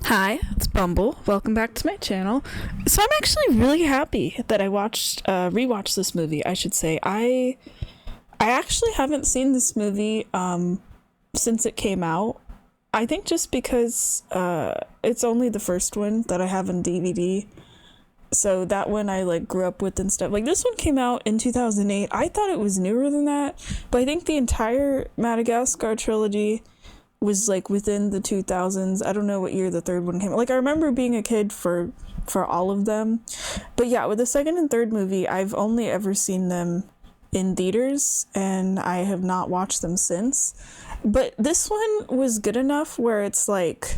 Hi, it's Bumble. Welcome back to my channel. So I'm actually really happy that I rewatched this movie. I should say I actually haven't seen this movie since it came out. I think just because it's only the first one that I have in DVD. So that one I like grew up with and stuff. Like this one came out in 2008. I thought it was newer than that, but I think the entire Madagascar trilogy was like within the 2000s. I don't know what year the third one came out. Like I remember being a kid for all of them. But yeah, with the second and third movie, I've only ever seen them in theaters and I have not watched them since. But this one was good enough where it's like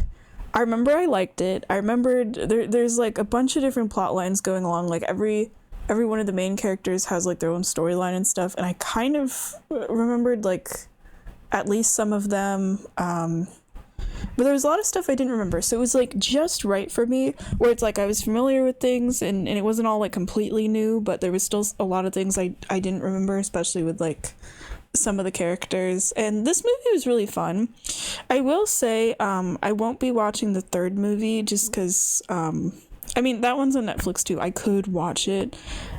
I remember I liked it. I remembered there's like a bunch of different plot lines going along. Like every one of the main characters has like their own storyline and stuff, and I kind of remembered like at least some of them, but there was a lot of stuff I didn't remember, so it was like just right for me where it's like I was familiar with things and it wasn't all like completely new, but there was still a lot of things I didn't remember, especially with like some of the characters. And this movie was really fun. I will say I won't be watching the third movie just because I mean, that one's on Netflix too. I could watch it,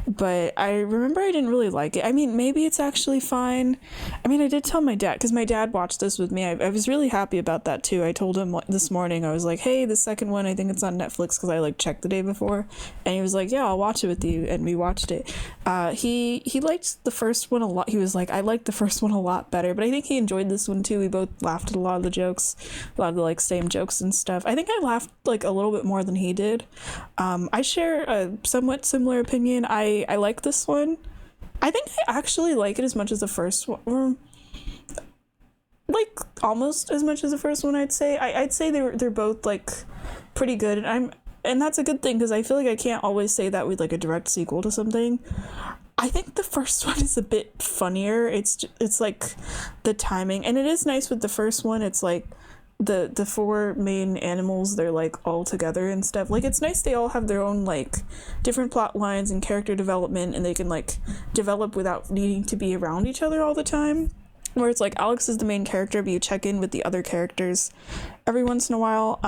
but I remember I didn't really like it. I mean, maybe it's actually fine. I mean, I did tell my dad, because my dad watched this with me. I was really happy about that too. I told him this morning, I was like, hey, the second one, I think it's on Netflix, because I like checked the day before. And he was like, yeah, I'll watch it with you. And we watched it. He liked the first one a lot. He was like, I liked the first one a lot better, but I think he enjoyed this one too. We both laughed at a lot of the jokes, a lot of the like same jokes and stuff. I think I laughed like a little bit more than he did. I share a somewhat similar opinion. I like this one. I think I actually like it as much as the first one, or like almost as much as the first one. I'd say I'd say they're both like pretty good, and that's a good thing, because I feel like I can't always say that with like a direct sequel to something. I think the first one is a bit funnier. It's like the timing, and it is nice with the first one. It's like the four main animals, they're like all together and stuff. Like it's nice they all have their own like different plot lines and character development, and they can like develop without needing to be around each other all the time, where it's like Alex is the main character, but you check in with the other characters every once in a while,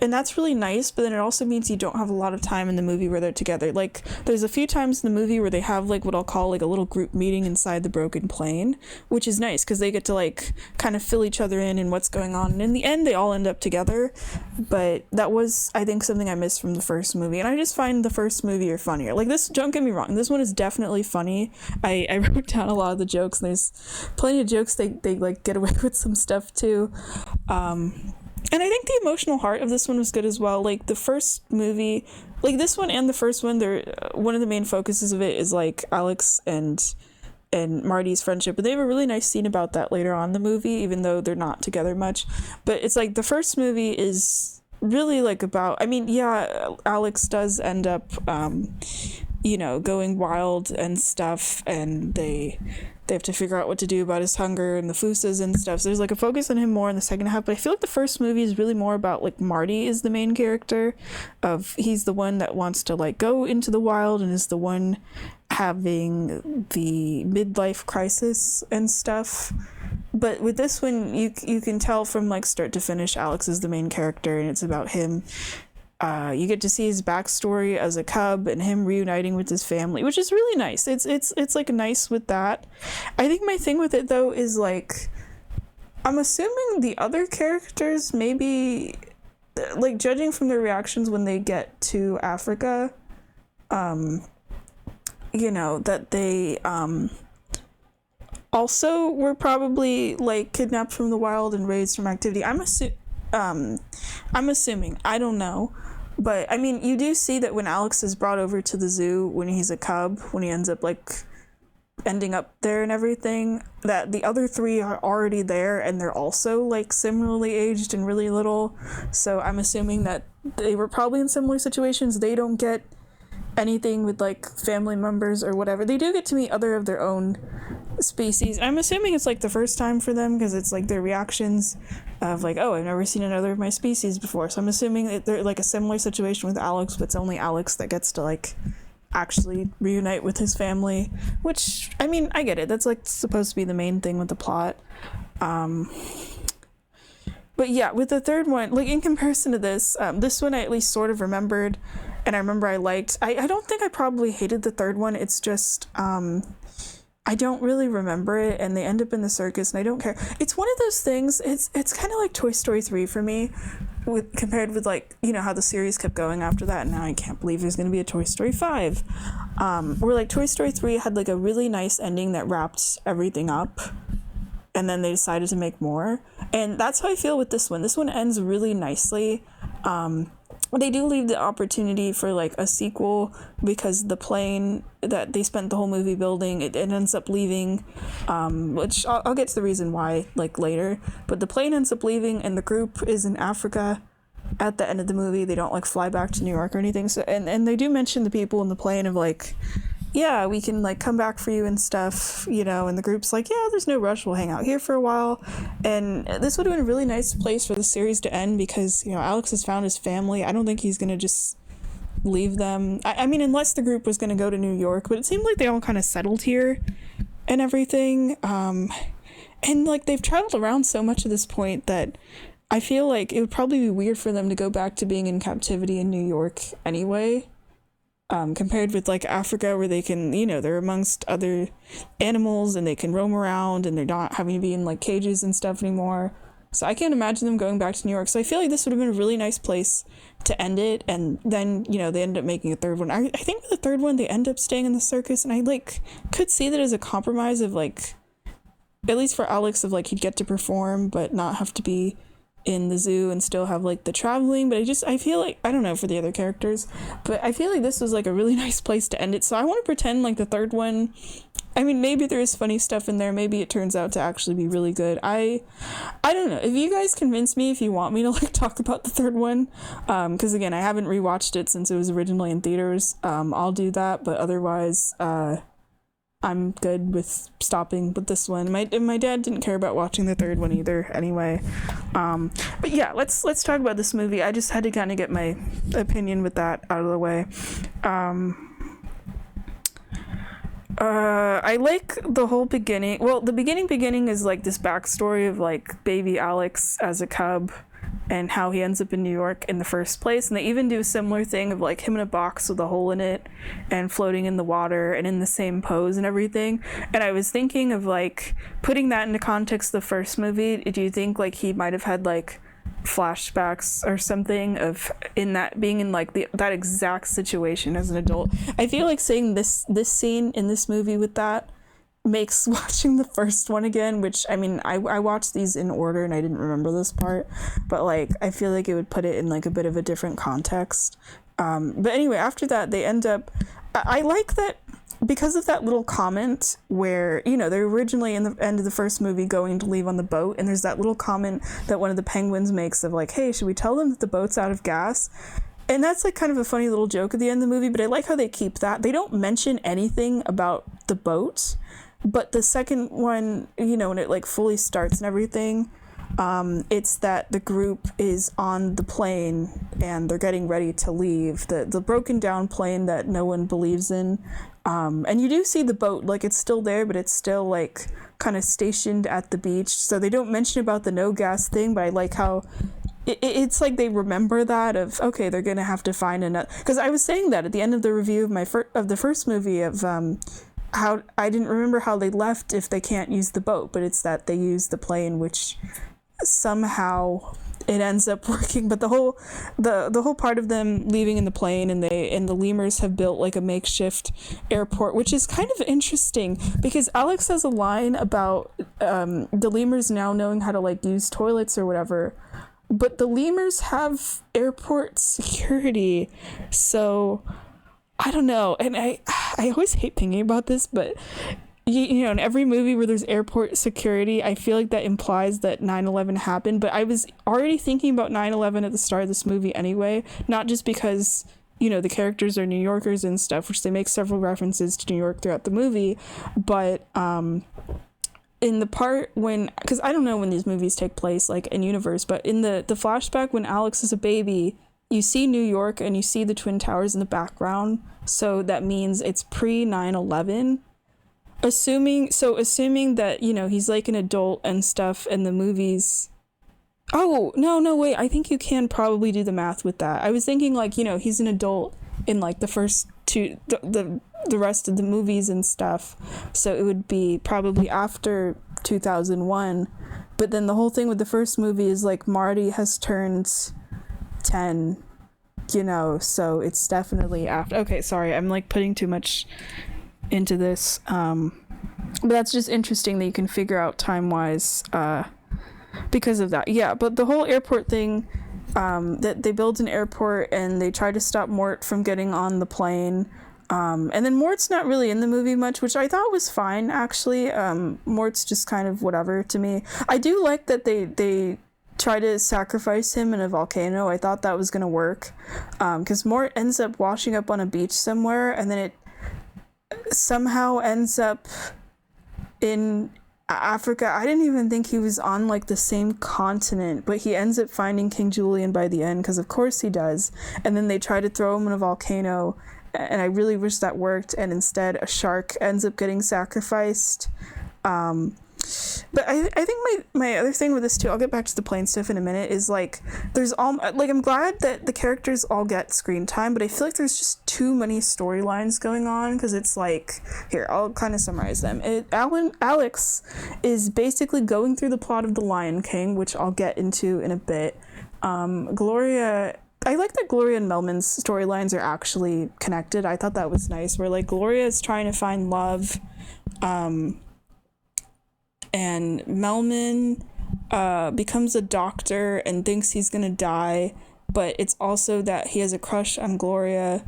and that's really nice. But then it also means you don't have a lot of time in the movie where they're together. Like there's a few times in the movie where they have like what I'll call like a little group meeting inside the broken plane, which is nice because they get to like kind of fill each other in and what's going on, and in the end they all end up together. But that was, I think, something I missed from the first movie, and I just find the first movie are funnier. Like this, don't get me wrong, this one is definitely funny. I wrote down a lot of the jokes, and there's plenty of jokes they like get away with some stuff too. And I think the emotional heart of this one was good as well. Like the first movie, like this one and the first one, they're one of the main focuses of it is like Alex and Marty's friendship, but they have a really nice scene about that later on in the movie, even though they're not together much. But it's like the first movie is really like about, I mean, yeah, Alex does end up going wild and stuff, and they have to figure out what to do about his hunger and the Fusas and stuff. So there's like a focus on him more in the second half, but I feel like the first movie is really more about like Marty is the main character of, he's the one that wants to like go into the wild and is the one having the midlife crisis and stuff. But with this one, you can tell from like start to finish, Alex is the main character, and it's about him. You get to see his backstory as a cub and him reuniting with his family, which is really nice. It's like nice with that. I think my thing with it though is like, I'm assuming the other characters, maybe like judging from their reactions when they get to Africa, that they also were probably like kidnapped from the wild and raised from activity. I'm assuming, I don't know. But I mean, you do see that when Alex is brought over to the zoo when he's a cub, when he ends up like ending up there and everything, that the other three are already there and they're also like similarly aged and really little. So I'm assuming that they were probably in similar situations. They don't get anything with like family members or whatever. They do get to meet other of their own species. I'm assuming it's like the first time for them, because it's like their reactions of like, oh, I've never seen another of my species before. So I'm assuming that they're like a similar situation with Alex, but it's only Alex that gets to like actually reunite with his family, which I mean, I get it, that's like supposed to be the main thing with the plot. But But yeah, with the third one, like in comparison to this one I at least sort of remembered, and I remember I liked. I don't think I probably hated the third one. It's just I don't really remember it, and they end up in the circus, and I don't care. It's one of those things. It's kind of like Toy Story 3 for me, compared with like, you know, how the series kept going after that, and now I can't believe there's gonna be a Toy Story 5. Where like Toy Story 3 had like a really nice ending that wrapped everything up, and then they decided to make more, and that's how I feel with this one. This one ends really nicely. They do leave the opportunity for like a sequel, because the plane that they spent the whole movie building, it ends up leaving, which I'll get to the reason why like later, but the plane ends up leaving and the group is in Africa at the end of the movie. They don't like fly back to New York or anything, so and they do mention the people in the plane of like, yeah, we can like come back for you and stuff, you know, and the group's like, yeah, there's no rush, we'll hang out here for a while. And this would have been a really nice place for the series to end, because, you know, Alex has found his family. I don't think he's gonna just leave them. I mean, unless the group was gonna go to New York, but it seemed like they all kind of settled here and everything. And like they've traveled around so much at this point that I feel like it would probably be weird for them to go back to being in captivity in New York anyway. Compared with like Africa, where they can, you know, they're amongst other animals and they can roam around and they're not having to be in like cages and stuff anymore. So I can't imagine them going back to New York. So I feel like this would have been a really nice place to end it. And then, you know, they end up making a third one. I think with the third one, they end up staying in the circus, and I like could see that as a compromise of like, at least for Alex, of like he'd get to perform but not have to be in the zoo and still have like the traveling. But I feel like, I don't know for the other characters, but I feel like this was like a really nice place to end it. So I want to pretend like the third one, I mean, maybe there is funny stuff in there, maybe it turns out to actually be really good. I don't know, if you guys convince me, if you want me to like talk about the third one, because again, I haven't rewatched it since it was originally in theaters, I'll do that. But otherwise, I'm good with stopping with this one. My dad didn't care about watching the third one either anyway. But yeah, let's talk about this movie. I just had to kind of get my opinion with that out of the way. I like the whole beginning. Well, the beginning is like this backstory of like baby Alex as a cub and how he ends up in New York in the first place. And they even do a similar thing of like him in a box with a hole in it and floating in the water and in the same pose and everything. And I was thinking of like putting that into context of the first movie. Do you think like he might have had like flashbacks or something of in that being in like that exact situation as an adult? I feel like seeing this scene in this movie with that makes watching the first one again, which I mean I watched these in order and I didn't remember this part, but like I feel like it would put it in like a bit of a different context. But anyway, after that they end up, I like that because of that little comment where, you know, they're originally in the end of the first movie going to leave on the boat, and there's that little comment that one of the penguins makes of like, hey, should we tell them that the boat's out of gas? And that's like kind of a funny little joke at the end of the movie, but I like how they keep that. They don't mention anything about the boat, but the second one, you know, when it like fully starts and everything, it's that the group is on the plane and they're getting ready to leave, the broken down plane that no one believes in. And you do see the boat, like it's still there, but it's still like kind of stationed at the beach. So they don't mention about the no gas thing, but I like how it's like they remember that of, okay, they're gonna have to find another, because I was saying that at the end of the review of the first movie of how I didn't remember how they left if they can't use the boat, but it's that they use the plane, which somehow it ends up working. But the whole part of them leaving in the plane, and the lemurs have built like a makeshift airport, which is kind of interesting because Alex has a line about the lemurs now knowing how to like use toilets or whatever, but the lemurs have airport security, so I don't know. And I always hate thinking about this, but you know, in every movie where there's airport security, I feel like that implies that 9/11 happened. But I was already thinking about 9/11 at the start of this movie anyway, not just because, you know, the characters are New Yorkers and stuff, which they make several references to New York throughout the movie, but in the part when, because I don't know when these movies take place like in universe, but in the flashback when Alex is a baby, you see New York and you see the Twin Towers in the background, so that means it's pre 9/11. Assuming that, you know, he's like an adult and stuff, and the movies Oh, no, wait. I think you can probably do the math with that. I was thinking, like, he's an adult in, like, the first two, the rest of the movies and stuff. So it would be probably after 2001. But then the whole thing with the first movie is, like, Marty has turned 10, so it's definitely after. Okay, sorry. I'm, like, putting too much into this. But that's just interesting that you can figure out time-wise, because of that. Yeah, but the whole airport thing, that they build an airport and they try to stop Mort from getting on the plane, and then Mort's not really in the movie much, which I thought was fine, actually. Mort's just kind of whatever to me. I do like that they try to sacrifice him in a volcano. I thought that was gonna work, because Mort ends up washing up on a beach somewhere, and then it somehow ends up in Africa. I didn't even think he was on, like, the same continent, but he ends up finding King Julian by the end, because of course he does. And then they try to throw him in a volcano, and I really wish that worked, and instead a shark ends up getting sacrificed. But I think my other thing with this too, I'll get back to the plane stuff in a minute, is like, there's all, like, I'm glad that the characters all get screen time, but I feel like there's just too many storylines going on, because it's like, here, I'll kind of summarize them. Alex is basically going through the plot of The Lion King, which I'll get into in a bit. Gloria, I like that Gloria and Melman's storylines are actually connected. I thought that was nice, where, like, Gloria is trying to find love, and Melman becomes a doctor and thinks he's gonna die, but it's also that he has a crush on Gloria,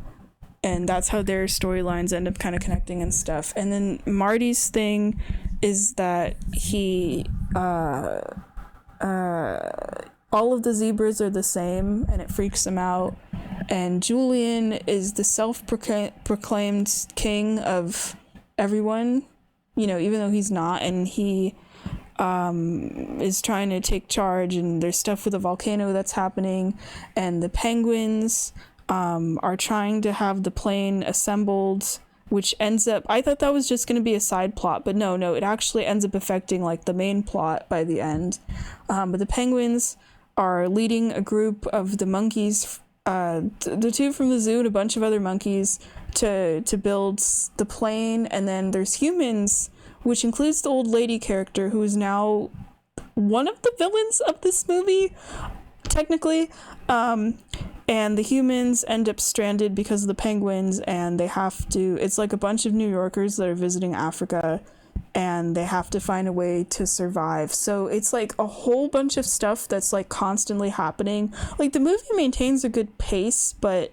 and that's how their storylines end up kind of connecting and stuff. And then Marty's thing is that he all of the zebras are the same, and it freaks him out. And Julian is the self-proclaimed king of everyone, even though he's not, and he is trying to take charge, and there's stuff with a volcano that's happening, and the penguins are trying to have the plane assembled, which ends up, I thought that was just going to be a side plot, but no, it actually ends up affecting, like, the main plot by the end. But the penguins are leading a group of the monkeys, the two from the zoo and a bunch of other monkeys, to build the plane. And then there's humans, which includes the old lady character, who is now one of the villains of this movie, technically. And the humans end up stranded because of the penguins, and they have to, it's like a bunch of New Yorkers that are visiting Africa, and they have to find a way to survive. So it's like a whole bunch of stuff that's, like, constantly happening. Like, the movie maintains a good pace, but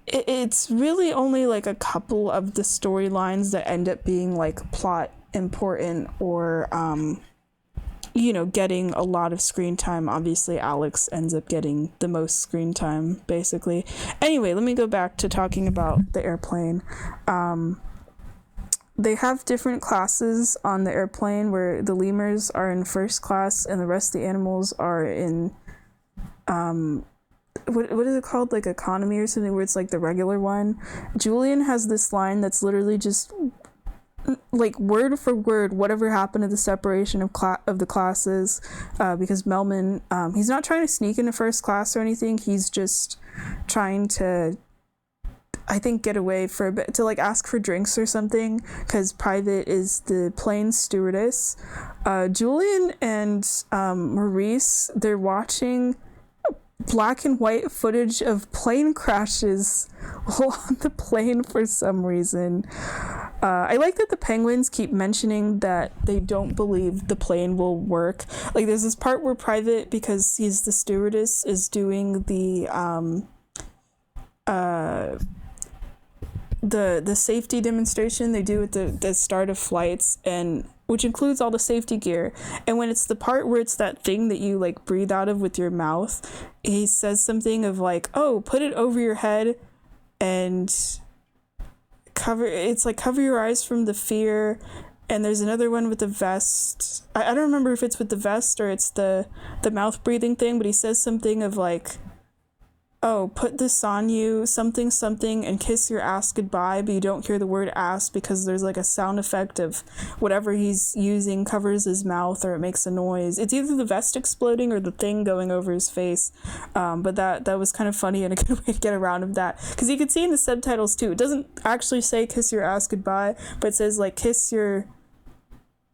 it's really only, like, a couple of the storylines that end up being, like, plot important or getting a lot of screen time. Obviously Alex ends up getting the most screen time, basically. Anyway, let me go back to talking about the airplane. They have different classes on the airplane, where the lemurs are in first class and the rest of the animals are in what is it called, like economy or something, where it's like the regular one. Julian has this line that's literally just, like, word for word whatever happened to the separation of the classes, because Melman, he's not trying to sneak into first class or anything. He's just trying to, I think, get away for a bit, to, like, ask for drinks or something, because Private is the plane stewardess. Julian and Maurice, they're watching black and white footage of plane crashes while on the plane for some reason. I like that the penguins keep mentioning that they don't believe the plane will work. Like, there's this part where Private, because he's the stewardess, is doing the safety demonstration they do at the start of flights, and which includes all the safety gear. And when it's the part where it's that thing that you, like, breathe out of with your mouth, he says something of, like, oh, put it over your head and cover your eyes from the fear. And there's another one with the vest. I don't remember if it's with the vest or it's the mouth breathing thing, but he says something of, like, oh, put this on you, something, something, and kiss your ass goodbye, but you don't hear the word ass because there's like a sound effect of whatever he's using covers his mouth or it makes a noise. It's either the vest exploding or the thing going over his face. But that was kind of funny and a good way to get around of that. Because you could see in the subtitles too, it doesn't actually say kiss your ass goodbye, but it says like kiss your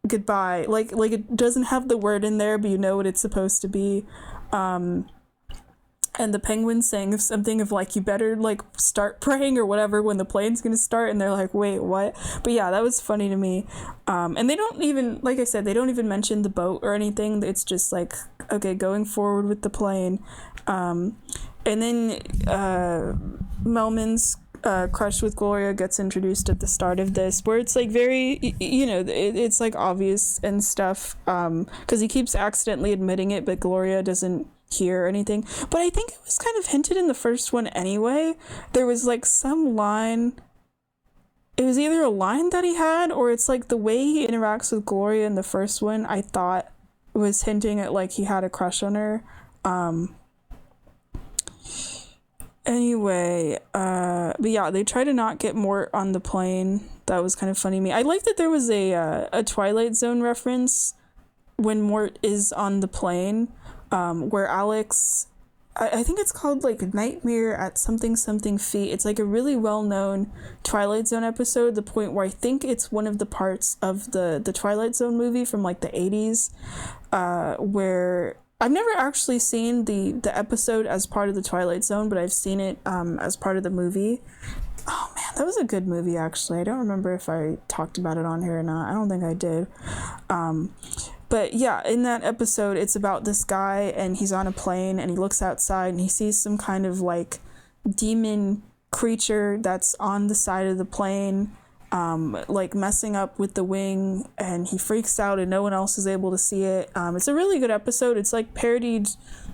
goodbye. Like it doesn't have the word in there, but you know what it's supposed to be. And the penguin's saying something of like, you better like start praying or whatever when the plane's gonna start, and they're like, wait, what? But yeah, that was funny to me. And they don't even, like I said, they don't even mention the boat or anything. It's just like, okay, going forward with the plane. And then Melman's crush with Gloria gets introduced at the start of this, where it's like very, it's like obvious and stuff, because he keeps accidentally admitting it, but Gloria doesn't hear anything. But I think it was kind of hinted in the first one anyway. There was like some line, it was either a line that he had, or it's like the way he interacts with Gloria in the first one, I thought was hinting at like he had a crush on her. Anyway, but yeah, they try to not get Mort on the plane. That was kind of funny to me. I like that there was a Twilight Zone reference when Mort is on the plane, where Alex, I think it's called like Nightmare at something feet. It's like a really well-known Twilight Zone episode, the point where I think it's one of the parts of the Twilight Zone movie from like the 80s, where I've never actually seen the episode as part of the Twilight Zone, but I've seen it as part of the movie. Oh man, that was a good movie actually. I don't remember if I talked about it on here or not. I don't think I did. But yeah, in that episode, it's about this guy and he's on a plane and he looks outside and he sees some kind of like demon creature that's on the side of the plane, like messing up with the wing, and he freaks out and no one else is able to see it. It's a really good episode. It's like parodied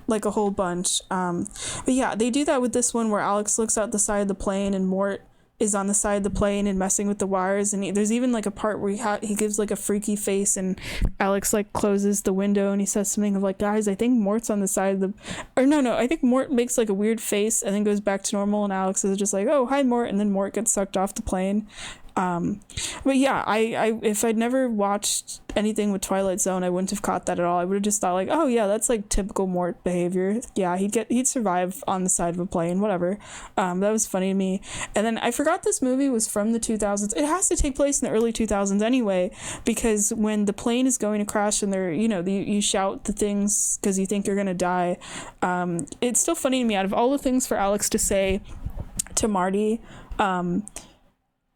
like a whole bunch. But yeah, they do that with this one where Alex looks out the side of the plane and Mort is on the side of the plane and messing with the wires, and there's even like a part where he gives like a freaky face and Alex like closes the window and he says something of like, guys, I think Mort's on the side of the, or no, I think Mort makes like a weird face and then goes back to normal, and Alex is just like, oh, hi Mort, and then Mort gets sucked off the plane. But yeah, I if I'd never watched anything with Twilight Zone, I wouldn't have caught that at all. I would have just thought like, oh yeah, that's like typical Mort behavior. Yeah, he'd survive on the side of a plane, whatever. That was funny to me. And then I forgot this movie was from the 2000s. It has to take place in the early 2000s anyway, because when the plane is going to crash and they're, you shout the things because you think you're gonna die. It's still funny to me, out of all the things for Alex to say to Marty,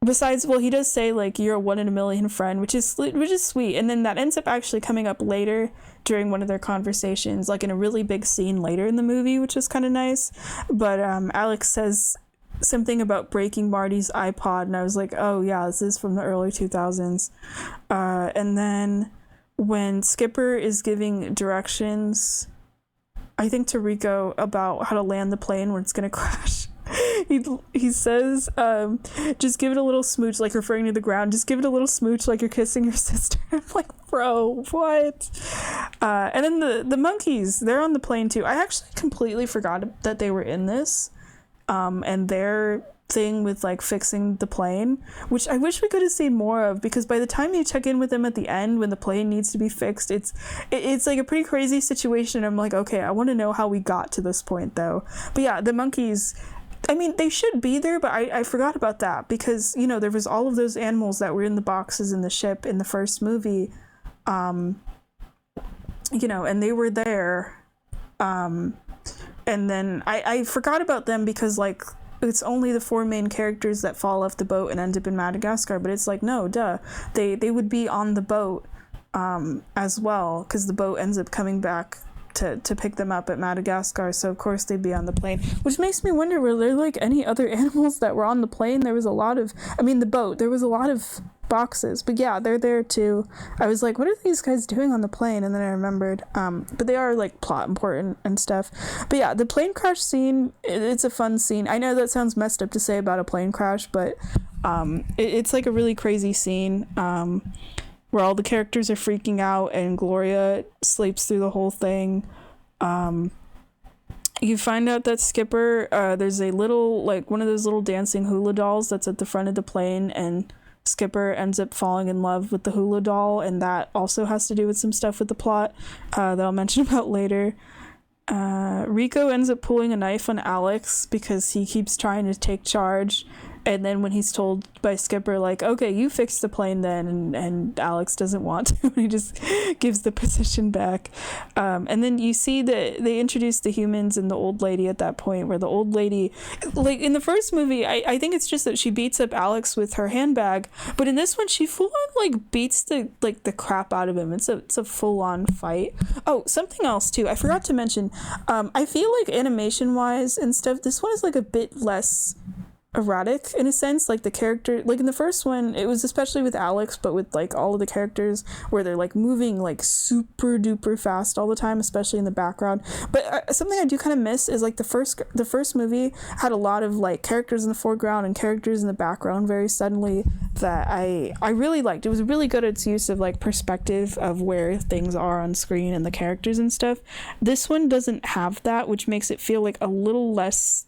besides, well, he does say like, you're a 1 in a million friend, which is sweet, and then that ends up actually coming up later during one of their conversations, like in a really big scene later in the movie, which is kind of nice. But Alex says something about breaking Marty's iPod, and I was like, oh yeah, this is from the early 2000s. And then when Skipper is giving directions, I think to Rico, about how to land the plane when it's gonna crash, he says, just give it a little smooch, like referring to the ground, just give it a little smooch like you're kissing your sister. I'm like, bro, what? And then the monkeys, they're on the plane too. I actually completely forgot that they were in this, and their thing with like fixing the plane, which I wish we could have seen more of, because by the time you check in with them at the end when the plane needs to be fixed, it's like a pretty crazy situation. I'm like, okay, I want to know how we got to this point though. But yeah, the monkeys, I mean, they should be there, but I forgot about that, because there was all of those animals that were in the boxes in the ship in the first movie, and they were there, and then I forgot about them because like it's only the 4 main characters that fall off the boat and end up in Madagascar, but it's like, no, duh, they would be on the boat as well, because the boat ends up coming back to pick them up at Madagascar, so of course they'd be on the plane, which makes me wonder, were there like any other animals that were on the plane? There was a lot of, the boat, there was a lot of boxes, but yeah, they're there too. I was like, what are these guys doing on the plane? And then I remembered, but they are like plot important and stuff. But yeah, the plane crash scene, it's a fun scene. I know that sounds messed up to say about a plane crash, but it's like a really crazy scene, where all the characters are freaking out and Gloria sleeps through the whole thing. And You find out that Skipper, there's a little, like, one of those little dancing hula dolls that's at the front of the plane, and Skipper ends up falling in love with the hula doll, and that also has to do with some stuff with the plot that I'll mention about later. Rico ends up pulling a knife on Alex because he keeps trying to take charge, and then when he's told by Skipper, like, okay, you fix the plane then, and Alex doesn't want to, he just gives the position back. And then you see that they introduce the humans and the old lady at that point, where the old lady, like in the first movie, I think it's just that she beats up Alex with her handbag, but in this one she full on like beats the crap out of him. It's a full on fight. Oh, something else too, I forgot to mention, I feel like animation wise and stuff, this one is like a bit less erratic in a sense. Like the character, like in the first one, it was especially with Alex, but with like all of the characters where they're like moving like super duper fast all the time, especially in the background. But something I do kind of miss is like the first movie had a lot of like characters in the foreground and characters in the background very suddenly that I really liked. It was really good at its use of like perspective of where things are on screen and the characters and stuff. This one doesn't have that, which makes it feel like a little less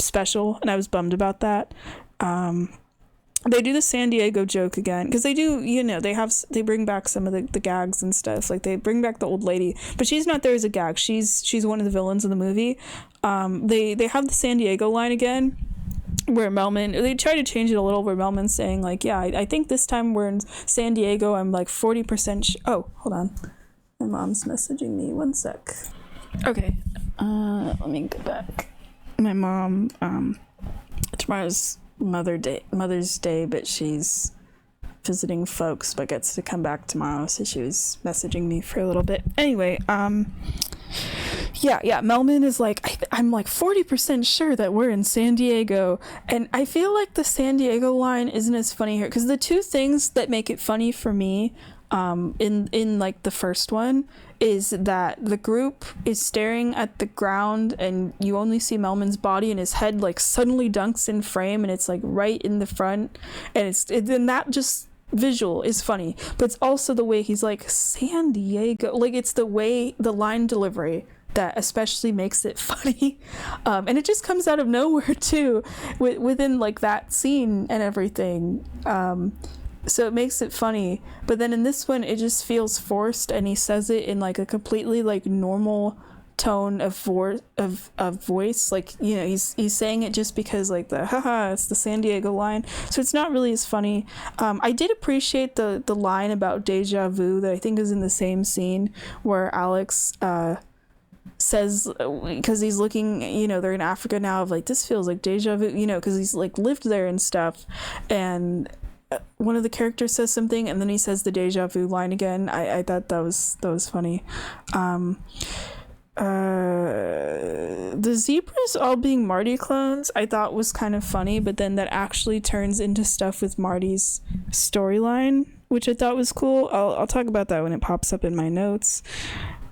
special, and I was bummed about that. They do the San Diego joke again, because they do, you know, they bring back some of the gags and stuff. Like they bring back the old lady, but she's not there as a gag. She's one of the villains of the movie. They have the San Diego line again, where they try to change it a little, where Melman's saying like, yeah, I think this time we're in San Diego, I'm like 40% oh, hold on, my mom's messaging me, one sec. Okay, let me go back. My mom, tomorrow's Mother's Day, but she's visiting folks, but gets to come back tomorrow, so she was messaging me for a little bit. Anyway, yeah, Melman is like, I'm like 40% sure that we're in San Diego, and I feel like the San Diego line isn't as funny here, because the two things that make it funny for me, in like the first one, is that the group is staring at the ground and you only see Melman's body, and his head like suddenly dunks in frame and it's like right in the front, and then that just visual is funny, but it's also the way he's like San Diego, like it's the way the line delivery that especially makes it funny, and it just comes out of nowhere too, within like that scene and everything. So it makes it funny, but then in this one it just feels forced, and he says it in like a completely like normal tone of voice, like, you know, he's saying it just because like it's the San Diego line, so it's not really as funny. I did appreciate the line about deja vu that I think is in the same scene, where Alex says, because he's looking, you know, they're in Africa now, of like, this feels like deja vu, you know, because he's like lived there and stuff, and one of the characters says something, and then he says the deja vu line again. I thought that was funny. The zebras all being Marty clones I thought was kind of funny, but then that actually turns into stuff with Marty's storyline, which I thought was cool. I'll talk about that when it pops up in my notes.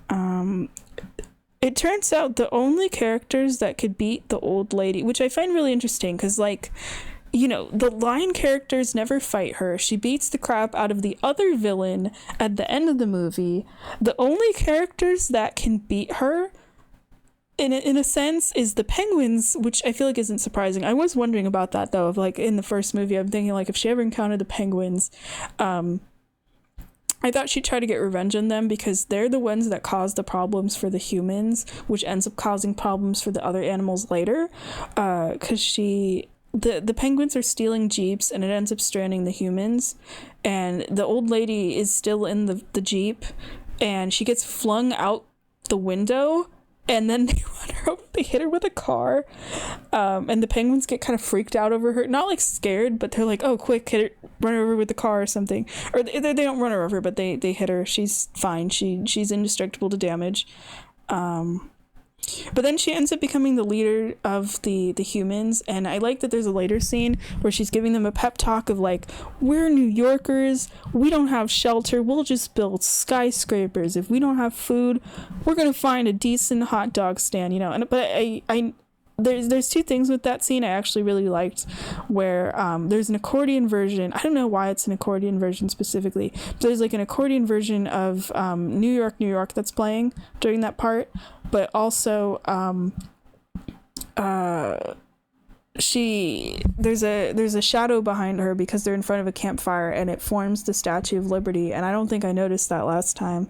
It turns out the only characters that could beat the old lady, which I find really interesting, because like, you know, the line characters never fight her. She beats the crap out of the other villain at the end of the movie. The only characters that can beat her, in a sense, is the penguins, which I feel like isn't surprising. I was wondering about that, though, of like in the first movie, I'm thinking like if she ever encountered the penguins, I thought she'd try to get revenge on them, because they're the ones that cause the problems for the humans, which ends up causing problems for the other animals later, because the penguins are stealing jeeps, and it ends up stranding the humans, and the old lady is still in the jeep, and she gets flung out the window, and then they hit her with a car, and the penguins get kind of freaked out over her, not like scared, but they're like, oh, quick, hit her, run her over with the car or something, or they don't run her over, but they hit her. She's fine, she's indestructible to damage. But then she ends up becoming the leader of the humans, and I like that there's a later scene where she's giving them a pep talk of like, we're New Yorkers, we don't have shelter, we'll just build skyscrapers. If we don't have food, we're gonna find a decent hot dog stand, you know. And but there's two things with that scene I actually really liked, where there's an accordion version. I don't know why it's an accordion version specifically, but there's like an accordion version of New York, New York that's playing during that part, but also there's a shadow behind her because they're in front of a campfire, and it forms the Statue of Liberty, and I don't think I noticed that last time.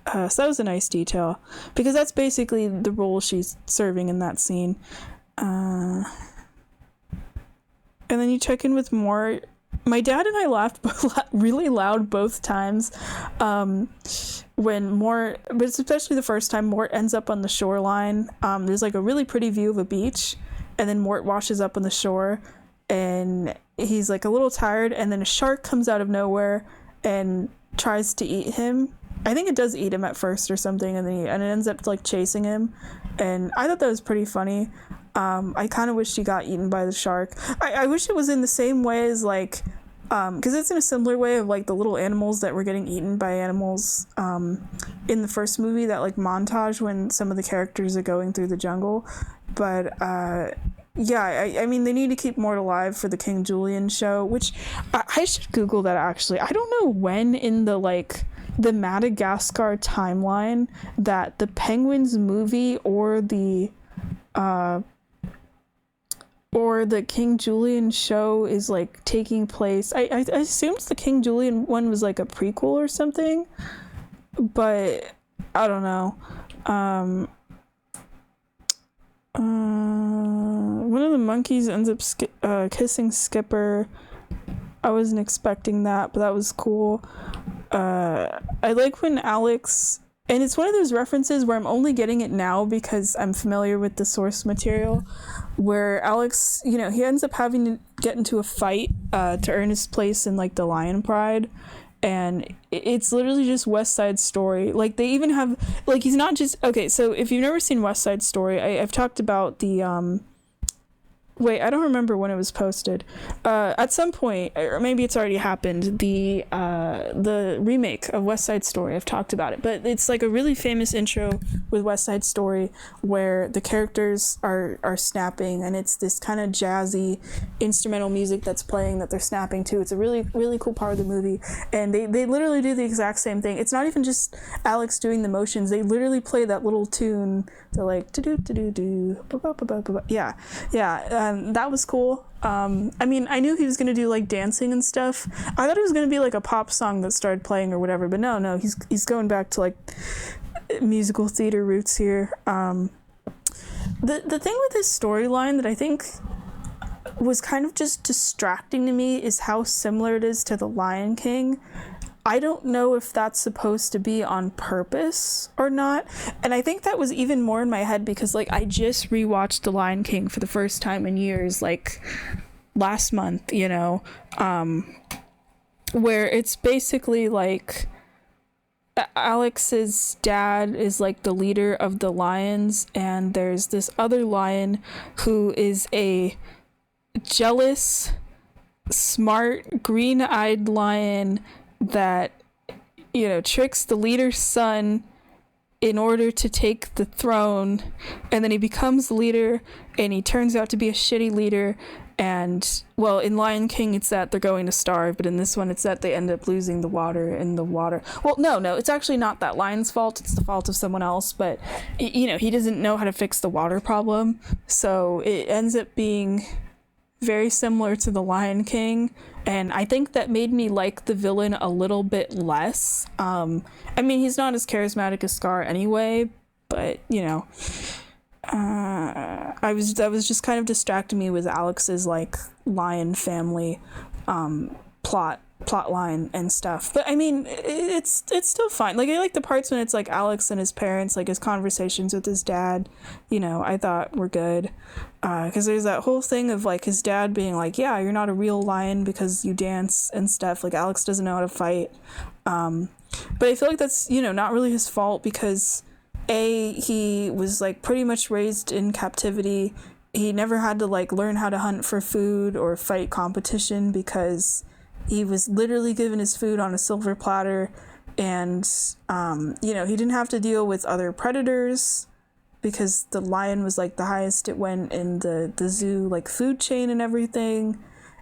So that was a nice detail, because that's basically the role she's serving in that scene. And then you check in with Mort. My dad and I laughed really loud both times when Mort, but especially the first time, Mort ends up on the shoreline. There's like a really pretty view of a beach, and then Mort washes up on the shore, and he's like a little tired, and then a shark comes out of nowhere and tries to eat him. I think it does eat him at first or something, and then it ends up like chasing him, and I thought that was pretty funny. I kind of wish he got eaten by the shark. I wish it was in the same way as like, because it's in a similar way of like the little animals that were getting eaten by animals in the first movie, that like montage when some of the characters are going through the jungle. But yeah, I mean, they need to keep Mort alive for the King Julian show, which I should Google that actually. I don't know when in the Madagascar timeline that the Penguins movie or the King Julian show is like taking place. I assumed the King Julian one was like a prequel or something, but I don't know. One of the monkeys ends up kissing Skipper. I wasn't expecting that, but that was cool. I like when Alex, and it's one of those references where I'm only getting it now because I'm familiar with the source material, where Alex, he ends up having to get into a fight to earn his place in like the Lion Pride, and it's literally just West Side Story. Like they even have, like, he's not just, okay, so if you've never seen West Side Story, I've talked about the wait, I don't remember when it was posted. At some point, or maybe it's already happened, the remake of West Side Story, I've talked about it, but it's like a really famous intro with West Side Story where the characters are snapping, and it's this kind of jazzy instrumental music that's playing that they're snapping to. It's a really, really cool part of the movie, and they literally do the exact same thing. It's not even just Alex doing the motions, they literally play that little tune. They're like, do-do-do-do-do, yeah. That was cool. I mean, I knew he was gonna do like dancing and stuff. I thought it was gonna be like a pop song that started playing or whatever, but no, he's going back to like musical theater roots here. The thing with this storyline that I think was kind of just distracting to me is how similar it is to The Lion King. I don't know if that's supposed to be on purpose or not. And I think that was even more in my head because like I just rewatched The Lion King for the first time in years, like last month, where it's basically like Alex's dad is like the leader of the lions, and there's this other lion who is a jealous, smart, green-eyed lion that tricks the leader's son in order to take the throne, and then he becomes leader and he turns out to be a shitty leader. And well, in Lion King it's that they're going to starve, but in this one it's that they end up losing the water, and the water, well, no, it's actually not that lion's fault, it's the fault of someone else, but he doesn't know how to fix the water problem, so it ends up being very similar to The Lion King. And I think that made me like the villain a little bit less. I mean, he's not as charismatic as Scar anyway, but that was just kind of distracting me with Alex's like lion family plot line and stuff. But I mean, it's still fine. Like I like the parts when it's like Alex and his parents, like his conversations with his dad, I thought were good. Because there's that whole thing of like his dad being like, yeah, you're not a real lion because you dance and stuff. Like Alex doesn't know how to fight. But I feel like that's, not really his fault because he was like pretty much raised in captivity. He never had to like learn how to hunt for food or fight competition because he was literally given his food on a silver platter. And, he didn't have to deal with other predators because the lion was like the highest it went in the zoo like food chain and everything,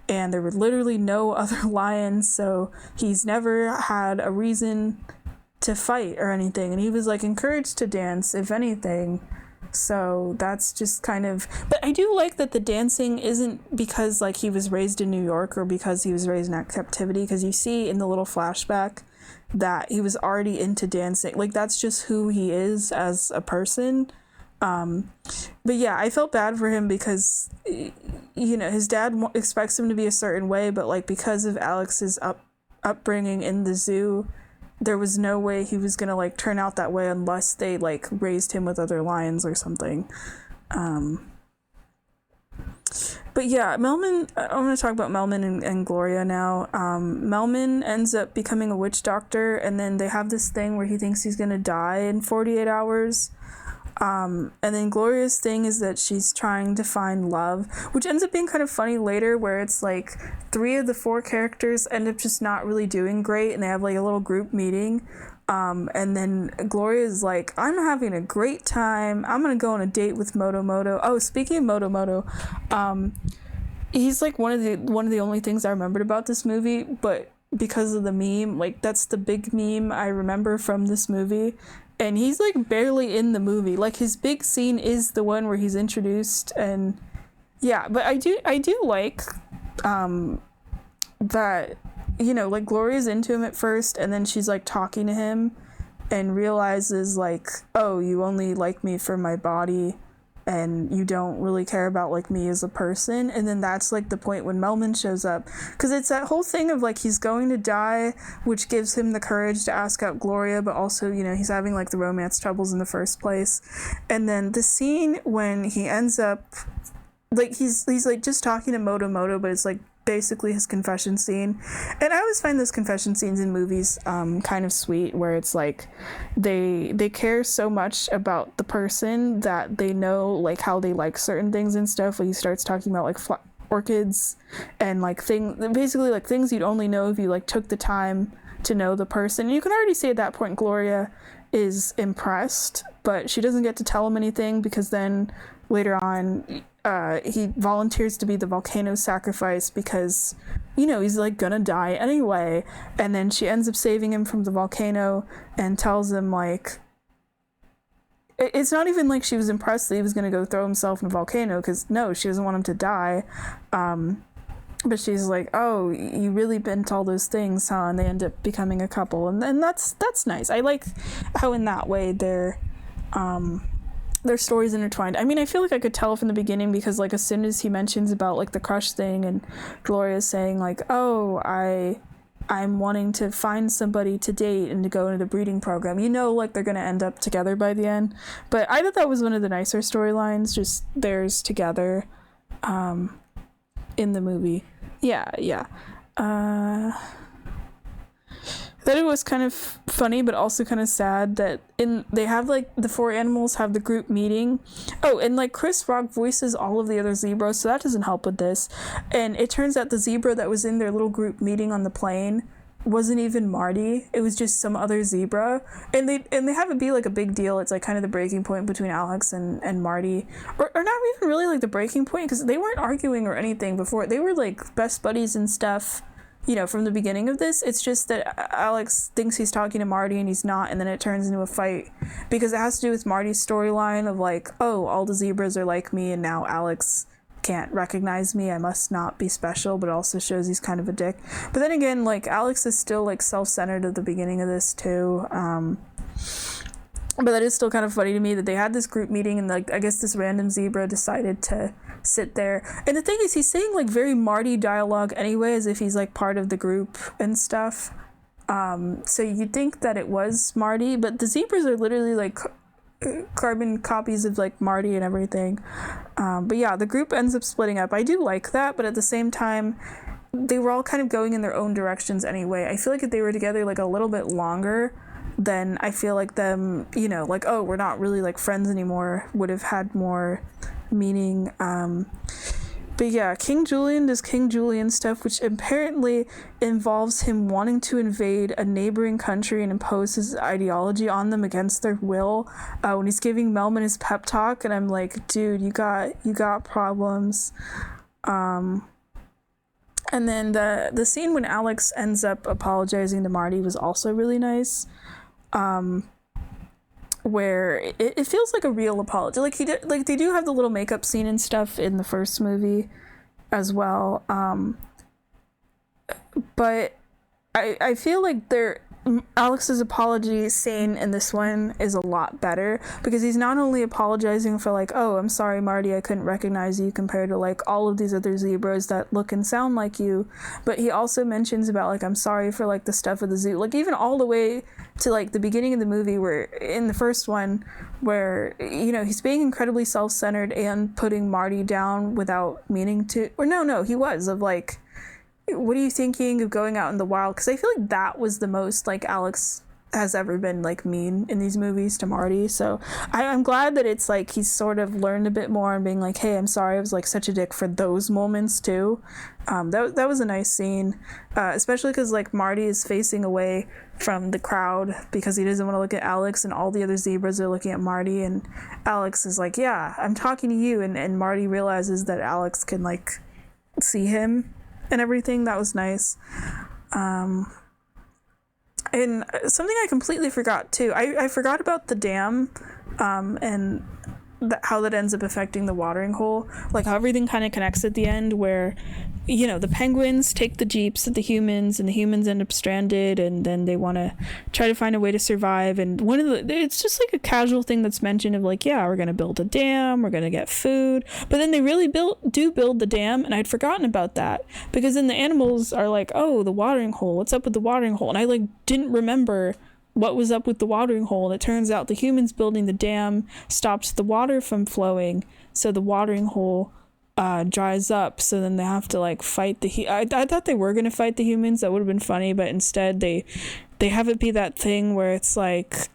and there were literally no other lions, so he's never had a reason to fight or anything, and he was like encouraged to dance if anything. So that's just kind of, but I do like that the dancing isn't because like he was raised in New York or because he was raised in captivity, because you see in the little flashback that he was already into dancing. Like that's just who he is as a person. But yeah, I felt bad for him because, you know, his dad expects him to be a certain way, but like because of Alex's upbringing in the zoo, there was no way he was gonna like turn out that way unless they like raised him with other lions or something. But yeah, Melman, I'm going to talk about Melman and Gloria now. Melman ends up becoming a witch doctor, and then they have this thing where he thinks he's going to die in 48 hours. And then Gloria's thing is that she's trying to find love, which ends up being kind of funny later, where it's like 3 of the 4 characters end up just not really doing great, and they have like a little group meeting. And then Gloria's like, I'm having a great time. I'm gonna go on a date with Moto. Oh, speaking of Moto, he's like one of the only things I remembered about this movie, but because of the meme, like that's the big meme I remember from this movie. And he's like barely in the movie. Like his big scene is the one where he's introduced, and yeah, but I do like that, you know, like Gloria's into him at first, and then she's like talking to him and realizes like, oh, you only like me for my body and you don't really care about like me as a person. And then that's like the point when Melman shows up, because it's that whole thing of like he's going to die, which gives him the courage to ask out Gloria, but also, you know, he's having like the romance troubles in the first place. And then the scene when he ends up like he's like just talking to Moto, but it's like basically his confession scene. And I always find those confession scenes in movies kind of sweet, where it's like they care so much about the person that they know like how they like certain things and stuff. Like he starts talking about like orchids and like basically like things you'd only know if you like took the time to know the person. And you can already see at that point Gloria is impressed, but she doesn't get to tell him anything, because then later on he volunteers to be the volcano sacrifice because, you know, he's like gonna die anyway. And then she ends up saving him from the volcano and tells him like, it's not even like she was impressed that he was gonna go throw himself in a volcano, because no, she doesn't want him to die. But she's like, oh, you really bent all those things, huh? And they end up becoming a couple, and then that's nice. I like how in that way their stories intertwined. I mean, I feel like I could tell from the beginning, because like as soon as he mentions about like the crush thing, and Gloria's saying like, oh, I'm wanting to find somebody to date and to go into the breeding program, you know, like they're gonna end up together by the end. But I thought that was one of the nicer storylines, just theirs together in the movie. Yeah. That it was kind of funny, but also kind of sad that they have like the 4 animals have the group meeting. Oh, and like Chris Rock voices all of the other zebras, so that doesn't help with this. And it turns out the zebra that was in their little group meeting on the plane wasn't even Marty. It was just some other zebra. And they have it be like a big deal. It's like kind of the breaking point between Alex and Marty. Or not even really like the breaking point, because they weren't arguing or anything before. They were like best buddies and stuff, you know, from the beginning of this. It's just that Alex thinks he's talking to Marty and he's not, and then it turns into a fight because it has to do with Marty's storyline of like, oh, all the zebras are like me and now Alex can't recognize me, I must not be special. But it also shows he's kind of a dick. But then again, like Alex is still like self-centered at the beginning of this too. But that is still kind of funny to me that they had this group meeting, and like I guess this random zebra decided to sit there. And the thing is, he's saying like very Marty dialogue anyway, as if he's like part of the group and stuff. So you'd think that it was Marty, but the zebras are literally like carbon copies of like Marty and everything. But yeah, the group ends up splitting up. I do like that, but at the same time, they were all kind of going in their own directions anyway. I feel like if they were together like a little bit longer, then I feel like them, you know, like, oh, we're not really like friends anymore, would have had more meaning. But yeah, King Julian does King Julian stuff, which apparently involves him wanting to invade a neighboring country and impose his ideology on them against their will. When he's giving Melman his pep talk, and I'm like, dude, you got problems. And then the scene when Alex ends up apologizing to Marty was also really nice. Where it feels like a real apology. Like they do have the little makeup scene and stuff in the first movie as well. But I feel like Alex's apology scene in this one is a lot better, because he's not only apologizing for like, oh, I'm sorry, Marty, I couldn't recognize you compared to like all of these other zebras that look and sound like you, but he also mentions about like, I'm sorry for like the stuff at the zoo, like even all the way to like the beginning of the movie, where in the first one, where, you know, he's being incredibly self-centered and putting Marty down without meaning to, or no, he was, of like, what are you thinking of going out in the wild? Because I feel like that was the most like Alex has ever been like mean in these movies to Marty. So I'm glad that it's like he's sort of learned a bit more and being like, hey, I'm sorry I was like such a dick for those moments too. That was a nice scene, especially because like Marty is facing away from the crowd because he doesn't want to look at Alex, and all the other zebras are looking at Marty, and Alex is like, yeah, I'm talking to you, and Marty realizes that Alex can like see him and everything. That was nice. And something I completely forgot too, I forgot about the dam, and how that ends up affecting the watering hole, like how everything kind of connects at the end, where, you know, the penguins take the jeeps at the humans, and the humans end up stranded, and then they want to try to find a way to survive. And it's just like a casual thing that's mentioned of like, yeah, we're going to build a dam, we're going to get food, but then they really do build the dam, and I'd forgotten about that, because then the animals are like, oh, the watering hole, what's up with the watering hole? And I like didn't remember what was up with the watering hole, and it turns out the humans building the dam stopped the water from flowing, so the watering hole dries up, so then they have to like fight I thought they were gonna fight the humans. That would have been funny, but instead they have it be that thing where it's like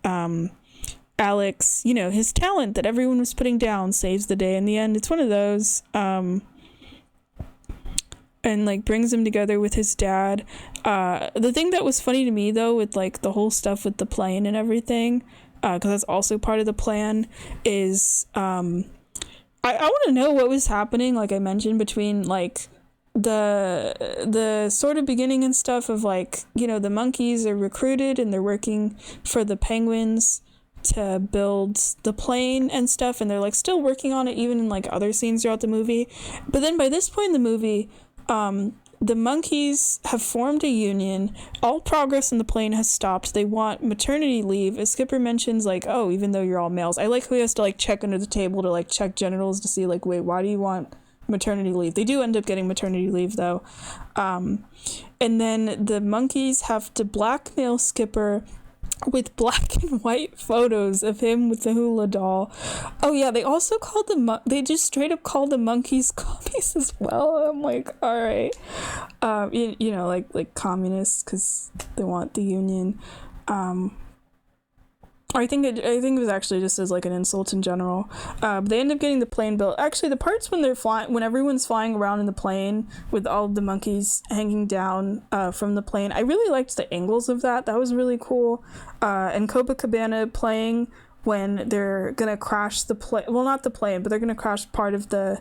Alex, you know, his talent that everyone was putting down saves the day in the end. It's one of those, and like brings him together with his dad. The thing that was funny to me though, with like the whole stuff with the plane and everything, because that's also part of the plan, is I want to know what was happening, like I mentioned, between like the sort of beginning and stuff of like, you know, the monkeys are recruited and they're working for the penguins to build the plane and stuff, and they're like still working on it even in like other scenes throughout the movie. But then by this point in the movie, the monkeys have formed a union. All progress in the plane has stopped. They want maternity leave. As Skipper mentions, like, oh, even though you're all males. I like how he has to like check under the table to like check genitals to see like, wait, why do you want maternity leave? They do end up getting maternity leave though. And then the monkeys have to blackmail Skipper with black and white photos of him with the hula doll. Oh yeah, they also called they just straight up called the monkeys commies as well. I'm like, all right, you know, like communists, because they want the union. I think it was actually just as like an insult in general. They end up getting the plane built. Actually, the parts when when everyone's flying around in the plane with all of the monkeys hanging down from the plane, I really liked the angles of that. That was really cool. And Copacabana playing when they're gonna crash the plane. Well, not the plane, but they're gonna crash part of the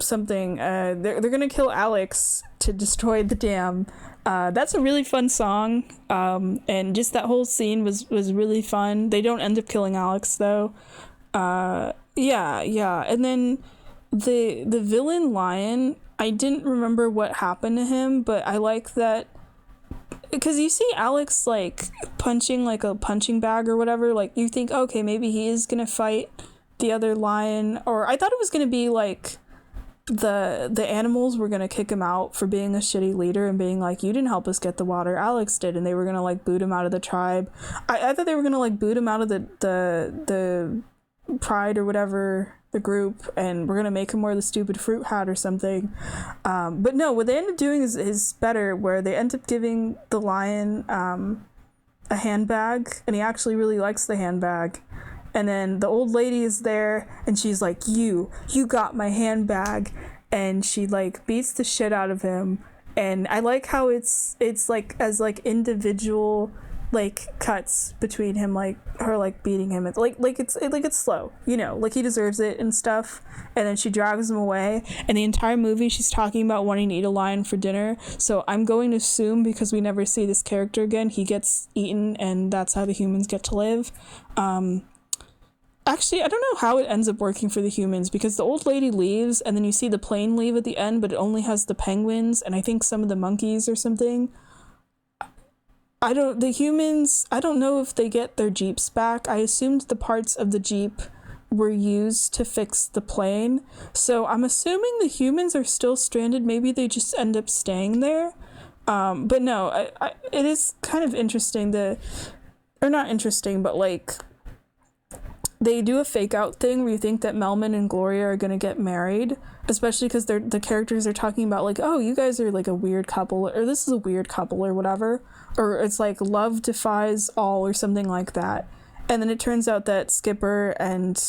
something. They're gonna kill Alex to destroy the dam. That's a really fun song, and just that whole scene was really fun. They don't end up killing Alex though. Yeah, and then the villain lion, I didn't remember what happened to him, but I like that, because you see Alex like punching like a punching bag or whatever, like you think, okay, maybe he is gonna fight the other lion, or I thought it was gonna be like the animals were gonna kick him out for being a shitty leader and being like, you didn't help us get the water, Alex did, and they were gonna like boot him out of the tribe. I thought they were gonna like boot him out of the pride or whatever, the group, and we're gonna make him wear the stupid fruit hat or something. But no, what they end up doing is better, where they end up giving the lion a handbag, and he actually really likes the handbag. and then the old lady is there, and she's like, you got my handbag, and she like beats the shit out of him. And I like how it's like as like individual like cuts between him, like her like beating him. It's like it's slow, you know, like he deserves it and stuff. And then she drags him away, and the entire movie she's talking about wanting to eat a lion for dinner. So I'm going to assume, because we never see this character again, he gets eaten, and that's how the humans get to live. Actually, I don't know how it ends up working for the humans, because the old lady leaves, and then you see the plane leave at the end, but it only has the penguins and I think some of the monkeys or something. The humans, I don't know if they get their jeeps back. I assumed the parts of the jeep were used to fix the plane, so I'm assuming the humans are still stranded. Maybe they just end up staying there. But no, it is kind of interesting, or not interesting, but like, they do a fake out thing where you think that Melman and Gloria are gonna get married, especially because the characters are talking about like, oh, you guys are like a weird couple, or this is a weird couple, or whatever, or it's like love defies all or something like that. And then it turns out that Skipper and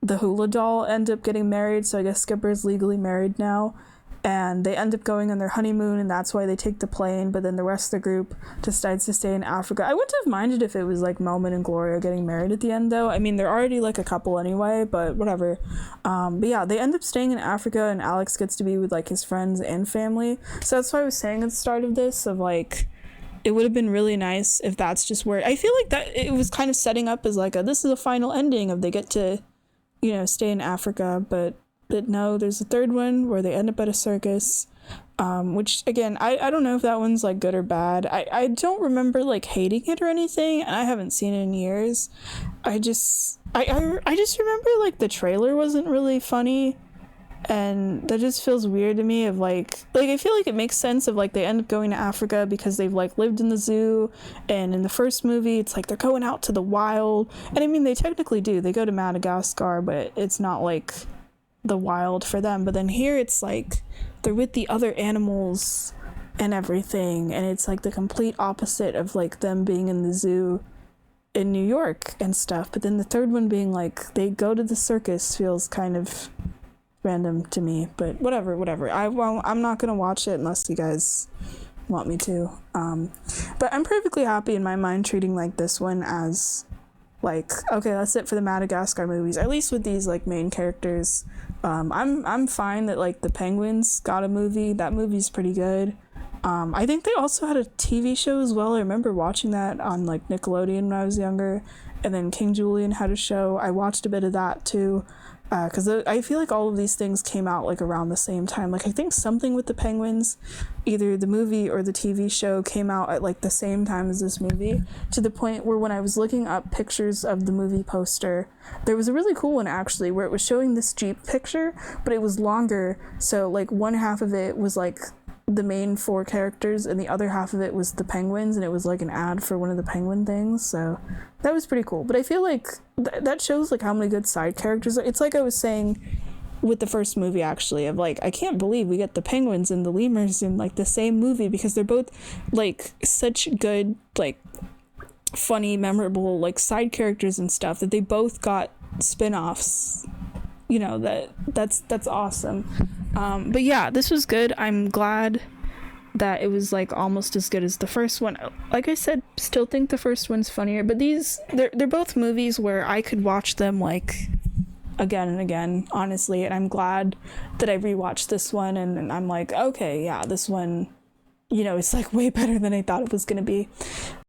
the hula doll end up getting married, so I guess Skipper is legally married now. And they end up going on their honeymoon, and that's why they take the plane, but then the rest of the group decides to stay in Africa. I wouldn't have minded if it was like Melman and Gloria getting married at the end, though. I mean, they're already like a couple anyway, but whatever. But yeah, they end up staying in Africa, and Alex gets to be with like his friends and family. So that's why I was saying at the start of this, of like, it would have been really nice if that's just where, I feel like that it was kind of setting up as like this is a final ending of they get to, you know, stay in Africa, but no, there's a third one where they end up at a circus, which again, I don't know if that one's like good or bad. I don't remember like hating it or anything, and I haven't seen it in years. I just remember like the trailer wasn't really funny, and that just feels weird to me. Of like I feel like it makes sense of like they end up going to Africa because they've like lived in the zoo, and in the first movie it's like they're going out to the wild, and I mean they technically do, they go to Madagascar, but it's not like the wild for them. But then here it's like they're with the other animals and everything, and it's like the complete opposite of like them being in the zoo in New York and stuff. But then the third one being like they go to the circus feels kind of random to me, but whatever. I'm not gonna watch it unless you guys want me to, but I'm perfectly happy in my mind treating like this one as like, okay, that's it for the Madagascar movies, at least with these like main characters. I'm fine that like the Penguins got a movie. That movie's pretty good. I think they also had a TV show as well. I remember watching that on like Nickelodeon when I was younger, and then King Julian had a show. I watched a bit of that too, because I feel like all of these things came out like around the same time. Like I think something with the Penguins, either the movie or the TV show, came out at like the same time as this movie, to the point where when I was looking up pictures of the movie poster, there was a really cool one actually where it was showing this Jeep picture, but it was longer. So like one half of it was like the main four characters, and the other half of it was the Penguins, and it was like an ad for one of the Penguin things. So that was pretty cool. But I feel like that shows like how many good side characters are. It's like I was saying with the first movie actually, of like, I can't believe we get the Penguins and the Lemurs in like the same movie, because they're both like such good, like funny, memorable like side characters and stuff, that they both got spin-offs, you know. That's awesome. But yeah, this was good. I'm glad that it was like almost as good as the first one. Like I said, still think the first one's funnier, but they're both movies where I could watch them like again and again, honestly, and I'm glad that I rewatched this one, and I'm like, okay, yeah, this one, you know, it's like way better than I thought it was gonna be.